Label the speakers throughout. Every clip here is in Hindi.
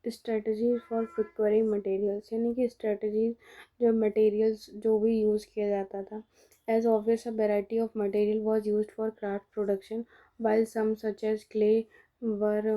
Speaker 1: स्ट्रेटजी फॉर प्रोक्योरिंग मटेरियल्स, यानी कि स्ट्रेटजीज जो मटेरियल्स जो भी यूज़ किया जाता था। As obvious a variety of material was use for craft production while some such as clay were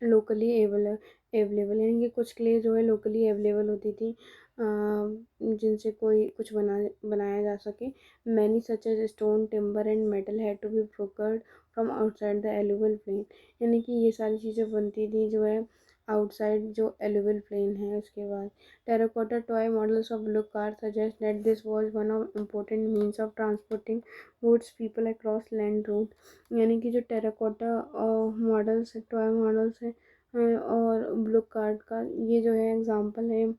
Speaker 1: locally available, यानी कि कुछ क्ले जो है लोकली अवेलेबल होती थी जिनसे कोई कुछ बनाया जा सके। Many such as stone, timber and metal had to be procured from outside the alluvial plain, यानी कि ये सारी चीज़ें बनती थी जो है आउटसाइड जो एलुवल प्लेन है। उसके बाद terracotta toy models of blue car suggest that this was one of important means of transporting goods people across land root, यानी कि जो टेराकोटा मॉडल्स टॉय मॉडल्स हैं और ब्लू कार्ड का, ये जो है एग्जांपल है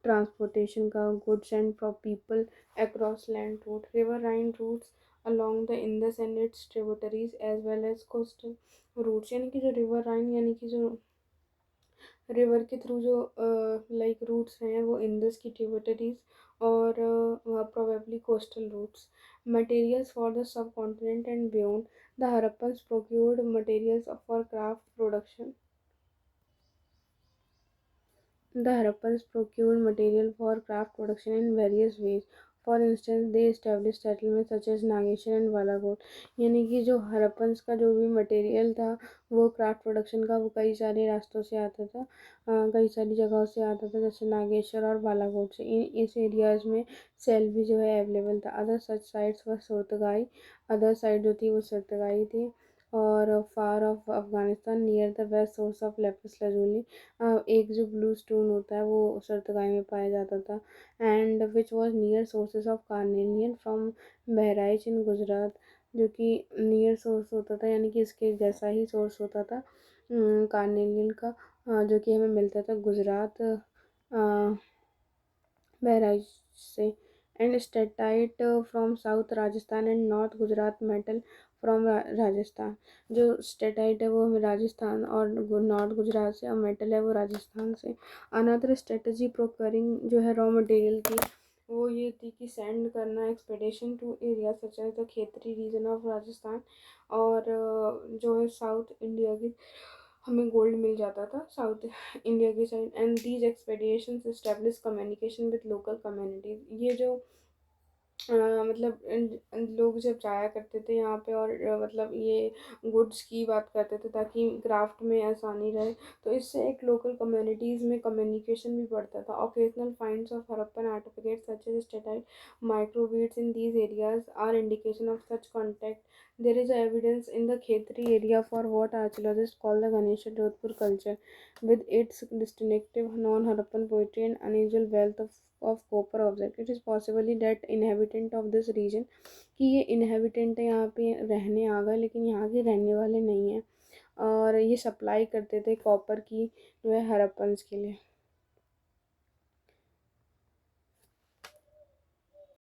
Speaker 1: ट्रांसपोर्टेशन का goods and for people across land route. Riverine routes along the Indus and its tributaries as well as coastal routes, यानी कि जो रिवर राइन यानी कि जो रिवर के थ्रू जो लाइक रूट्स हैं वो इंडस की ट्रिब्यूटरीज और probably coastal routes. Materials for the subcontinent and beyond, the Harappans procured materials for craft production. The Harappans procured material for craft production in various ways. For instance, they established settlements such as Nageshwar and Balakot, यानी कि जो हरप्पन्स का जो भी मटेरियल था वो क्राफ्ट प्रोडक्शन का वो कई सारे रास्तों से आता था, कई सारी जगहों से आता था, जैसे नागेश्वर और बालाकोट से। इस एरियाज़ में सेल भी जो है अवेलेबल था। अदर सच साइट्स व सुरतगाई, अदर साइड जो थी वो सुरतगाई थी। और far off Afghanistan near the west source of lapis lazuli, एक जो ब्लू स्टोन होता है वो सरतगाई में पाया जाता था। And which was near sources of carnelian from Bahraich in Gujarat, जो कि नियर सोर्स होता था, यानी कि इसके जैसा ही सोर्स होता था कार्नेलियन का, जो कि हमें मिलता था गुजरात बहराइच से। And steatite from south Rajasthan and north Gujarat metal from Rajasthan, जो स्टेटाइट है वो हमें राजस्थान और नॉर्थ गुजरात से, और मेटल है वो राजस्थान से। अनदर स्ट्रेटजी प्रोक्योरिंग जो है रॉ मटेरियल की वो ये थी कि सेंड करना expedition to area such as the Khetri region of Rajasthan, और जो है साउथ इंडिया की हमें गोल्ड मिल जाता था साउथ इंडिया की side. And these expeditions establish communication with local communities, ये जो मतलब लोग जब जाया करते थे यहाँ पे और मतलब ये गुड्स की बात करते थे ताकि क्राफ्ट में आसानी रहे, तो इससे एक लोकल कम्युनिटीज़ में कम्युनिकेशन भी बढ़ता था। Occasional finds of Harappan artefacts such as steatite microbeads in these areas are indication of such contact. There is evidence in the Khetri area for what archaeologists call the Ganesha Jodhpur culture, with its distinctive non-Harappan poetry and unusual wealth of copper objects. It is possibly that inhabitant of this region, कि ये inhabitant है यहाँ पे रहने आ गए लेकिन यहाँ के रहने वाले नहीं हैं, और ये सप्लाई करते थे कॉपर की जो है हड़प्पन्स के लिए।